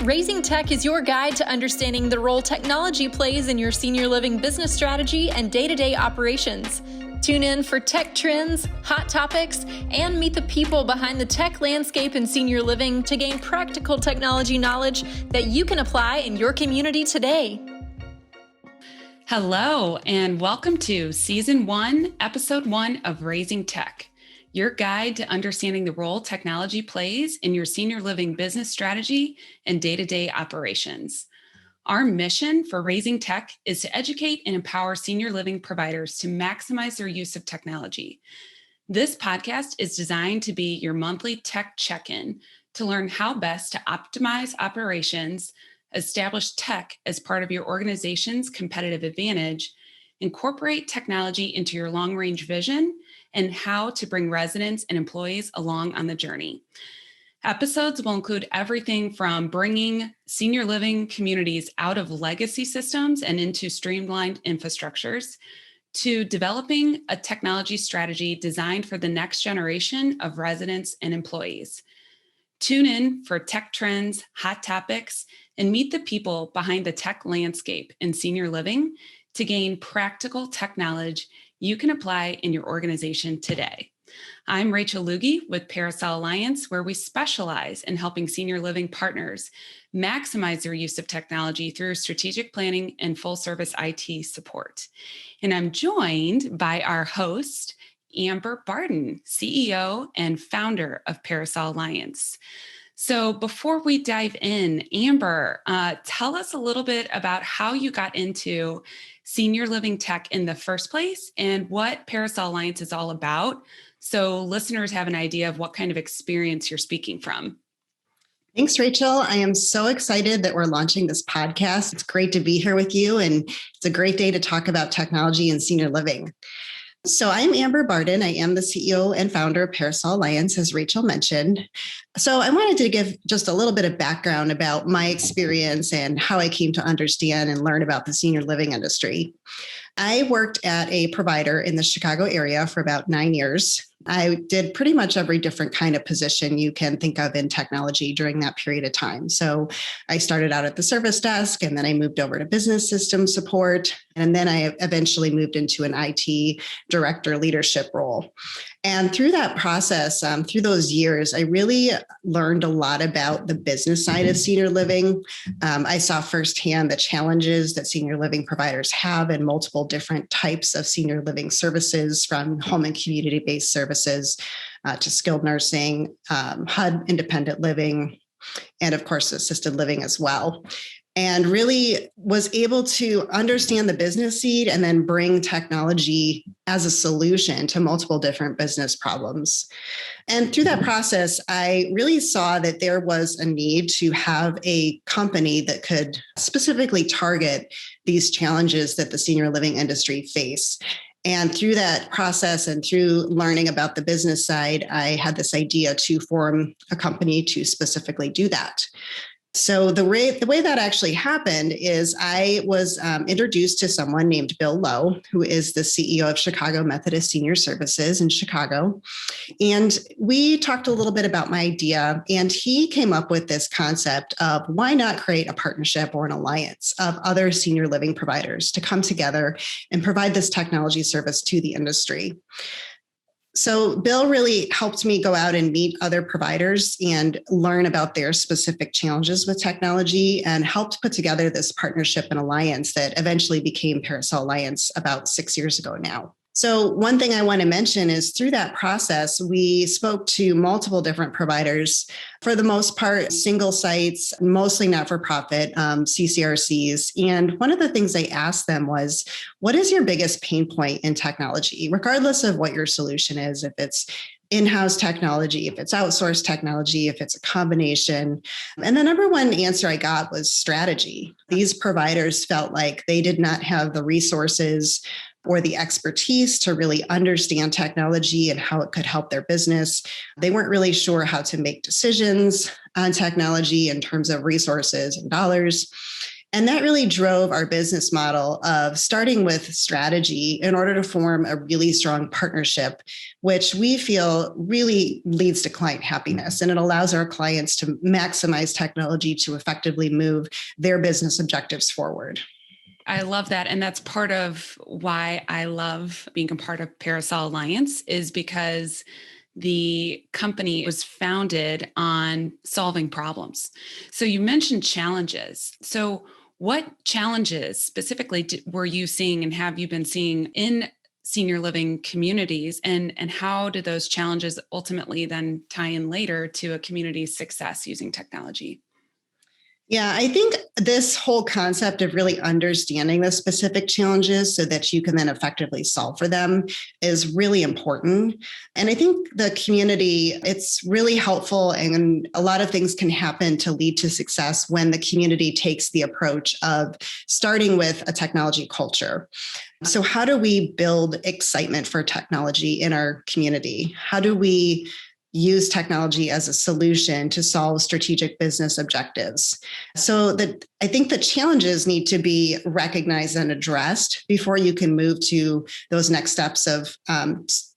Raising Tech is your guide to understanding the role technology plays in your senior living business strategy and day-to-day operations. Tune in for tech trends, hot topics, and meet the people behind the tech landscape in senior living to gain practical technology knowledge that you can apply in your community today. Hello, and welcome to Season 1, Episode 1 of Raising Tech, your guide to understanding the role technology plays in your senior living business strategy and day-to-day operations. Our mission for Raising Tech is to educate and empower senior living providers to maximize their use of technology. This podcast is designed to be your monthly tech check-in to learn how best to optimize operations, establish tech as part of your organization's competitive advantage, incorporate technology into your long-range vision, and how to bring residents and employees along on the journey. Episodes will include everything from bringing senior living communities out of legacy systems and into streamlined infrastructures, to developing a technology strategy designed for the next generation of residents and employees. Tune in for tech trends, hot topics, and meet the people behind the tech landscape in senior living to gain practical tech knowledge you can apply in your organization today. I'm Rachel Lugie with Parasol Alliance, where we specialize in helping senior living partners maximize their use of technology through strategic planning and full service IT support. And I'm joined by our host, Amber Barden, CEO and founder of Parasol Alliance. So before we dive in, Amber, tell us a little bit about how you got into senior living tech in the first place and what Parasol Alliance is all about, so listeners have an idea of what kind of experience you're speaking from. Thanks, Rachel. I am so excited that we're launching this podcast. It's great to be here with you, and it's a great day to talk about technology and senior living. So I'm Amber Barden. I am the CEO and founder of Parasol Alliance, as Rachel mentioned. So I wanted to give just a little bit of background about my experience and how I came to understand and learn about the senior living industry. I worked at a provider in the Chicago area for about 9 years. I did pretty much every different kind of position you can think of in technology during that period of time. So I started out at the service desk, and then I moved over to business system support. And then I eventually moved into an IT director leadership role. And through that process, through those years, I really learned a lot about the business side of senior living. I saw firsthand the challenges that senior living providers have in multiple different types of senior living services, from home and community-based services to skilled nursing, HUD independent living, and of course, assisted living as well. And really was able to understand the business seed and then bring technology as a solution to multiple different business problems. And through that process, I really saw that there was a need to have a company that could specifically target these challenges that the senior living industry face. And through that process and through learning about the business side, I had this idea to form a company to specifically do that. So the way that actually happened is I was introduced to someone named Bill Lowe, who is the CEO of Chicago Methodist Senior Services in Chicago. And we talked a little bit about my idea, and he came up with this concept of why not create a partnership or an alliance of other senior living providers to come together and provide this technology service to the industry. So Bill really helped me go out and meet other providers and learn about their specific challenges with technology, and helped put together this partnership and alliance that eventually became Parasol Alliance about 6 years ago now. So one thing I want to mention is through that process, we spoke to multiple different providers, for the most part, single sites, mostly not-for-profit, CCRCs. And one of the things I asked them was, what is your biggest pain point in technology, regardless of what your solution is, if it's in-house technology, if it's outsourced technology, if it's a combination. And the number one answer I got was strategy. These providers felt like they did not have the resources or the expertise to really understand technology and how it could help their business. They weren't really sure how to make decisions on technology in terms of resources and dollars. And that really drove our business model of starting with strategy in order to form a really strong partnership, which we feel really leads to client happiness. And it allows our clients to maximize technology to effectively move their business objectives forward. I love that. And that's part of why I love being a part of Parasol Alliance, is because the company was founded on solving problems. So you mentioned challenges. So what challenges specifically were you seeing and have you been seeing in senior living communities? And how do those challenges ultimately then tie in later to a community's success using technology? Yeah, I think this whole concept of really understanding the specific challenges so that you can then effectively solve for them is really important. And I think the community, it's really helpful, and a lot of things can happen to lead to success when the community takes the approach of starting with a technology culture. So how do we build excitement for technology in our community? How do we use technology as a solution to solve strategic business objectives? So that I think the challenges need to be recognized and addressed before you can move to those next steps of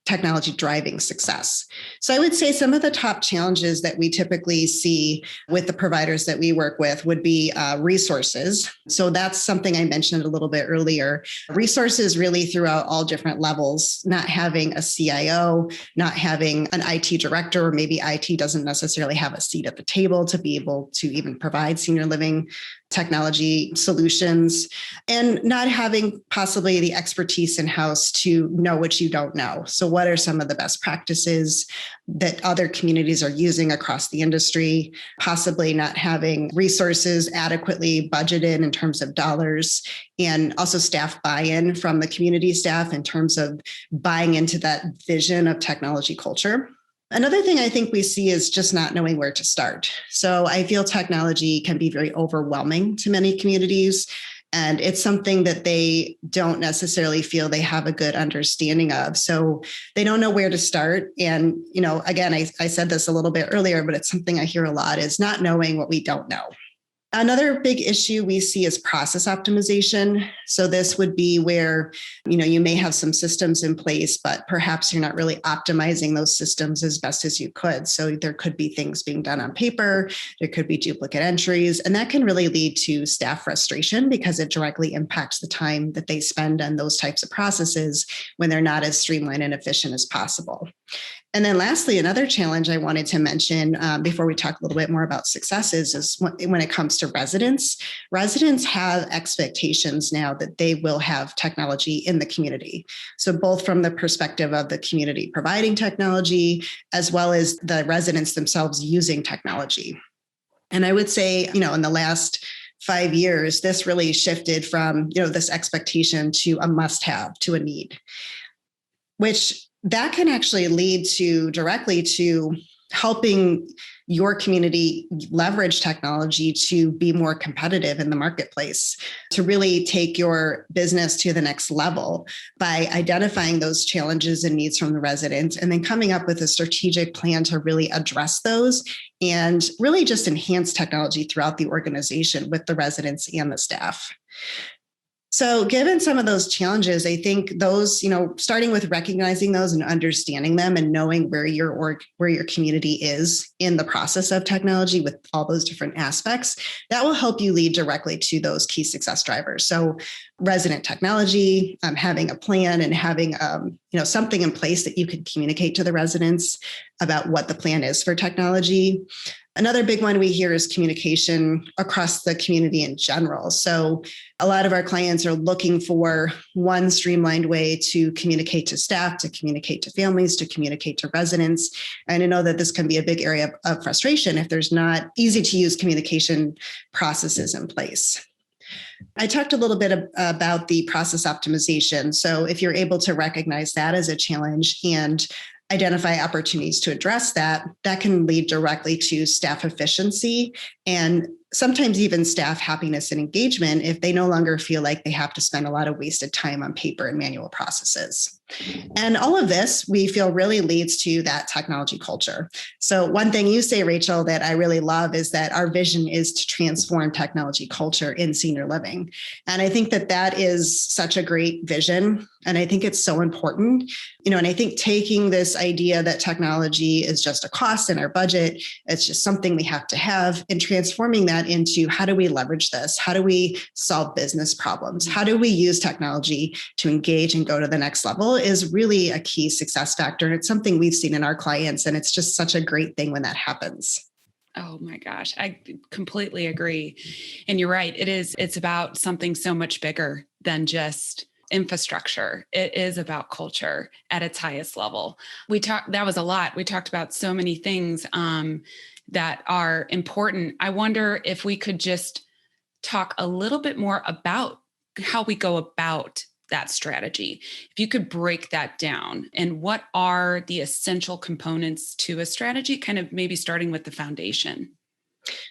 technology driving success. So I would say some of the top challenges that we typically see with the providers that we work with would be resources. So that's something I mentioned a little bit earlier. Resources really throughout all different levels, not having a CIO, not having an IT director, or maybe IT doesn't necessarily have a seat at the table to be able to even provide senior living technology solutions, and not having possibly the expertise in-house to know what you don't know. So what are some of the best practices that other communities are using across the industry? Possibly not having resources adequately budgeted in terms of dollars, and also staff buy-in from the community staff in terms of buying into that vision of technology culture. Another thing I think we see is just not knowing where to start. So I feel technology can be very overwhelming to many communities, and it's something that they don't necessarily feel they have a good understanding of. So they don't know where to start. And, again, I said this a little bit earlier, but it's something I hear a lot, is not knowing what we don't know. Another big issue we see is process optimization. So this would be where, you may have some systems in place, but perhaps you're not really optimizing those systems as best as you could. So there could be things being done on paper, there could be duplicate entries, and that can really lead to staff frustration because it directly impacts the time that they spend on those types of processes when they're not as streamlined and efficient as possible. And then lastly, another challenge I wanted to mention before we talk a little bit more about successes is when it comes to residents. Residents have expectations now that they will have technology in the community. So both from the perspective of the community providing technology, as well as the residents themselves using technology. And I would say, in the last 5 years, this really shifted from, this expectation to a must-have, to a need, which that can actually lead directly to helping your community leverage technology to be more competitive in the marketplace, to really take your business to the next level by identifying those challenges and needs from the residents, and then coming up with a strategic plan to really address those and really just enhance technology throughout the organization with the residents and the staff. So given some of those challenges, I think those, starting with recognizing those and understanding them and knowing where your community is in the process of technology with all those different aspects, that will help you lead directly to those key success drivers. So resident technology, having a plan and having something in place that you can communicate to the residents about what the plan is for technology. Another big one we hear is communication across the community in general. So a lot of our clients are looking for one streamlined way to communicate to staff, to communicate to families, to communicate to residents. And I know that this can be a big area of frustration if there's not easy to use communication processes in place. I talked a little bit about the process optimization. So if you're able to recognize that as a challenge and identify opportunities to address that, that can lead directly to staff efficiency and sometimes even staff happiness and engagement if they no longer feel like they have to spend a lot of wasted time on paper and manual processes. And all of this, we feel really leads to that technology culture. So one thing you say, Rachel, that I really love is that our vision is to transform technology culture in senior living. And I think that that is such a great vision. And I think it's so important, and I think taking this idea that technology is just a cost in our budget, it's just something we have to have, and transforming that into how do we leverage this? How do we solve business problems? How do we use technology to engage and go to the next level is really a key success factor. And it's something we've seen in our clients. And it's just such a great thing when that happens. Oh my gosh, I completely agree. And you're right. It's about something so much bigger than just infrastructure. It is about culture at its highest level. That was a lot. We talked about so many things that are important. I wonder if we could just talk a little bit more about how we go about that strategy. If you could break that down, and what are the essential components to a strategy, kind of maybe starting with the foundation.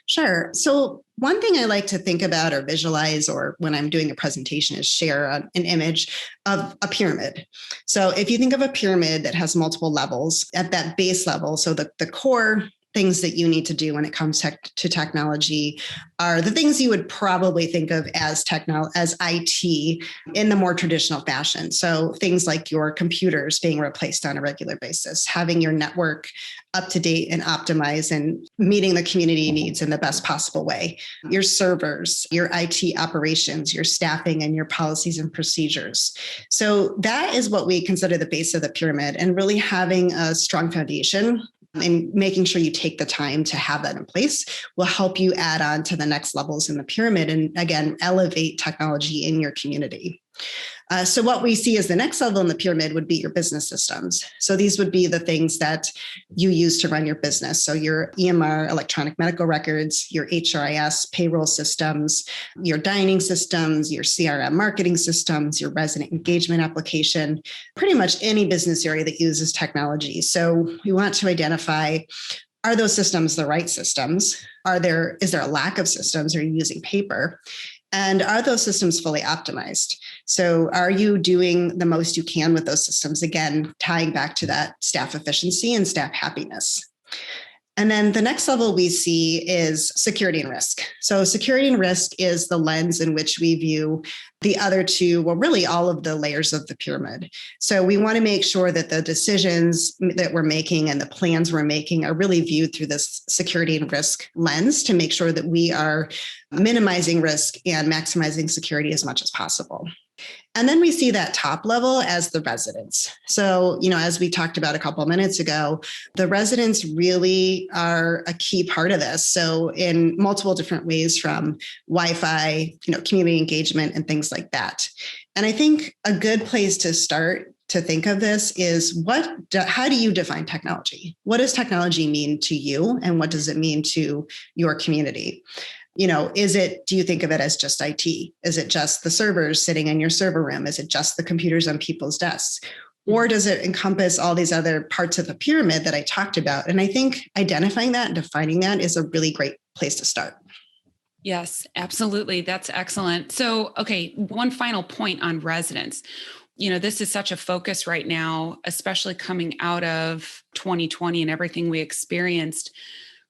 Sure. So one thing I like to think about or visualize, or when I'm doing a presentation, is share an image of a pyramid. So if you think of a pyramid that has multiple levels, at that base level, so the core things that you need to do when it comes to technology are the things you would probably think of as IT in the more traditional fashion. So things like your computers being replaced on a regular basis, having your network up to date and optimized and meeting the community needs in the best possible way, your servers, your IT operations, your staffing, and your policies and procedures. So that is what we consider the base of the pyramid, and really having a strong foundation and making sure you take the time to have that in place will help you add on to the next levels in the pyramid and, again, elevate technology in your community. So what we see as the next level in the pyramid would be your business systems. So these would be the things that you use to run your business. So your EMR, electronic medical records, your HRIS, payroll systems, your dining systems, your CRM marketing systems, your resident engagement application, pretty much any business area that uses technology. So we want to identify, are those systems the right systems? Is there a lack of systems? Are you using paper? And are those systems fully optimized? So are you doing the most you can with those systems? Again, tying back to that staff efficiency and staff happiness. And then the next level we see is security and risk. So security and risk is the lens in which we view the other two, well, really all of the layers of the pyramid. So we want to make sure that the decisions that we're making and the plans we're making are really viewed through this security and risk lens to make sure that we are minimizing risk and maximizing security as much as possible. And then we see that top level as the residents. So, as we talked about a couple of minutes ago, the residents really are a key part of this. So in multiple different ways, from Wi-Fi, community engagement and things like that. And I think a good place to start to think of this is how do you define technology? What does technology mean to you? And what does it mean to your community? Do you think of it as just IT? Is it just the servers sitting in your server room? Is it just the computers on people's desks? Or does it encompass all these other parts of the pyramid that I talked about? And I think identifying that and defining that is a really great place to start. Yes, absolutely. That's excellent. So, okay, one final point on residents. This is such a focus right now, especially coming out of 2020 and everything we experienced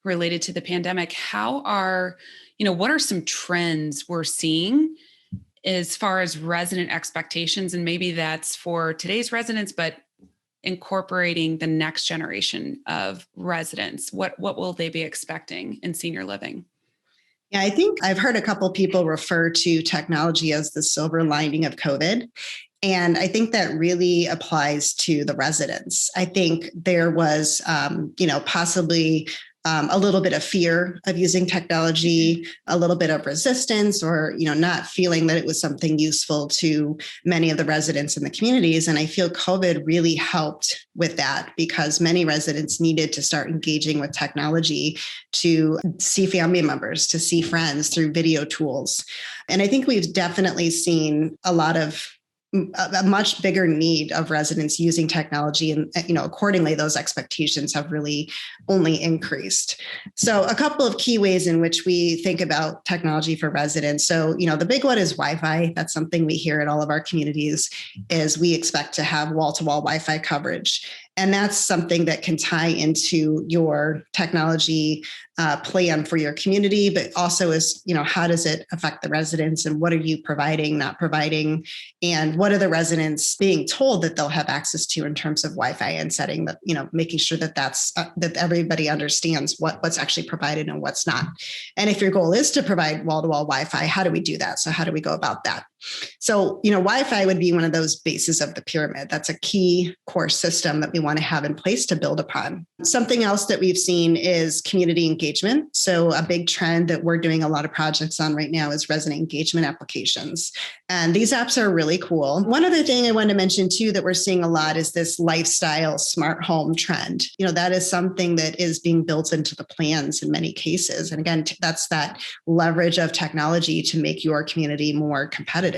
related to the pandemic. What are some trends we're seeing as far as resident expectations? And maybe that's for today's residents, but incorporating the next generation of residents. What will they be expecting in senior living? Yeah, I think I've heard a couple people refer to technology as the silver lining of COVID. And I think that really applies to the residents. I think there was, possibly a little bit of fear of using technology, a little bit of resistance, or, not feeling that it was something useful to many of the residents in the communities. And I feel COVID really helped with that, because many residents needed to start engaging with technology to see family members, to see friends through video tools. And I think we've definitely seen a lot of a much bigger need of residents using technology. And, accordingly, those expectations have really only increased. So a couple of key ways in which we think about technology for residents. So, the big one is Wi-Fi. That's something we hear at all of our communities is we expect to have wall-to-wall Wi-Fi coverage. And that's something that can tie into your technology plan for your community, but also is, how does it affect the residents and what are you providing, not providing, and what are the residents being told that they'll have access to in terms of Wi-Fi and setting that, making sure that that everybody understands what's actually provided and what's not. And if your goal is to provide wall-to-wall Wi-Fi, how do we do that? So how do we go about that? So, Wi-Fi would be one of those bases of the pyramid. That's a key core system that we want to have in place to build upon. Something else that we've seen is community engagement. So a big trend that we're doing a lot of projects on right now is resident engagement applications. And these apps are really cool. One other thing I wanted to mention too that we're seeing a lot is this lifestyle smart home trend. That is something that is being built into the plans in many cases. And again, that's that leverage of technology to make your community more competitive.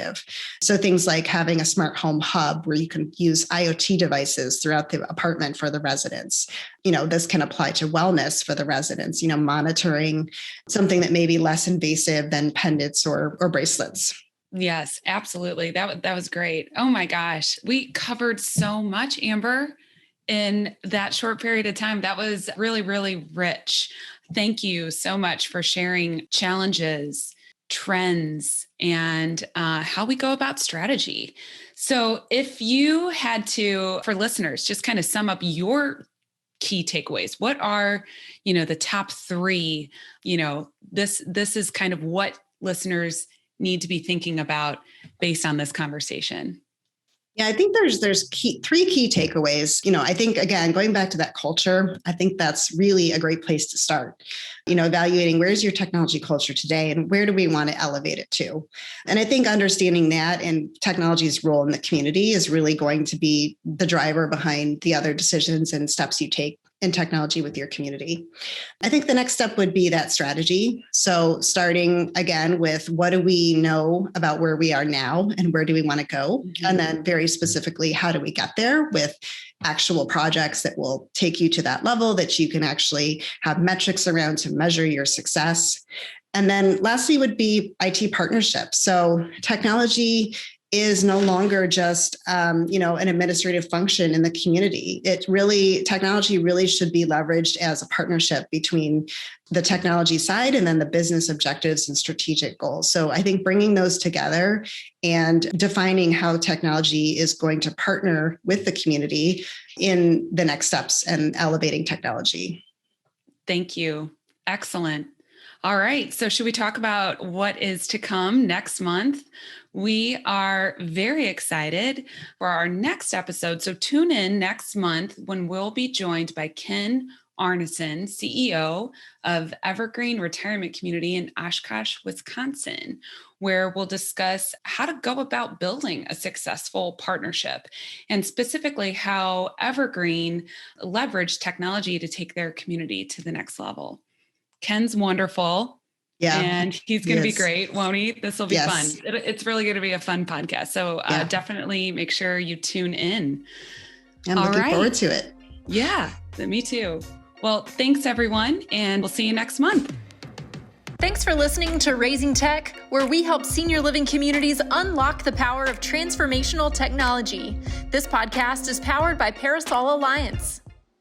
So things like having a smart home hub where you can use IoT devices throughout the apartment for the residents. This can apply to wellness for the residents, monitoring something that may be less invasive than pendants or bracelets. Yes, absolutely. That was great. Oh my gosh. We covered so much, Amber, in that short period of time. That was really, really rich. Thank you so much for sharing challenges, trends, and how we go about strategy. So if you had to, for listeners, just kind of sum up your key takeaways, what are, the top three, this is kind of what listeners need to be thinking about based on this conversation. Yeah, I think there's three key takeaways. I think, again, going back to that culture, I think that's really a great place to start. Evaluating where's your technology culture today and where do we want to elevate it to? And I think understanding that and technology's role in the community is really going to be the driver behind the other decisions and steps you take in technology with your community. I think the next step would be that strategy. So starting again with what do we know about where we are now and where do we want to go? Mm-hmm. And then very specifically, how do we get there with actual projects that will take you to that level that you can actually have metrics around to measure your success. And then lastly would be IT partnerships. So technology is no longer just, an administrative function in the community. Technology really should be leveraged as a partnership between the technology side and then the business objectives and strategic goals. So I think bringing those together and defining how technology is going to partner with the community in the next steps and elevating technology. Thank you. Excellent. All right. So should we talk about what is to come next month? We are very excited for our next episode. So tune in next month when we'll be joined by Ken Arneson, CEO of Evergreen Retirement Community in Oshkosh, Wisconsin, where we'll discuss how to go about building a successful partnership and specifically how Evergreen leveraged technology to take their community to the next level. Ken's wonderful. Yeah. And he's going to be great, won't he? This will be fun. It's really going to be a fun podcast. So definitely make sure you tune in. I'm looking forward to it. Yeah, me too. Well, thanks everyone. And we'll see you next month. Thanks for listening to Raising Tech, where we help senior living communities unlock the power of transformational technology. This podcast is powered by Parasol Alliance.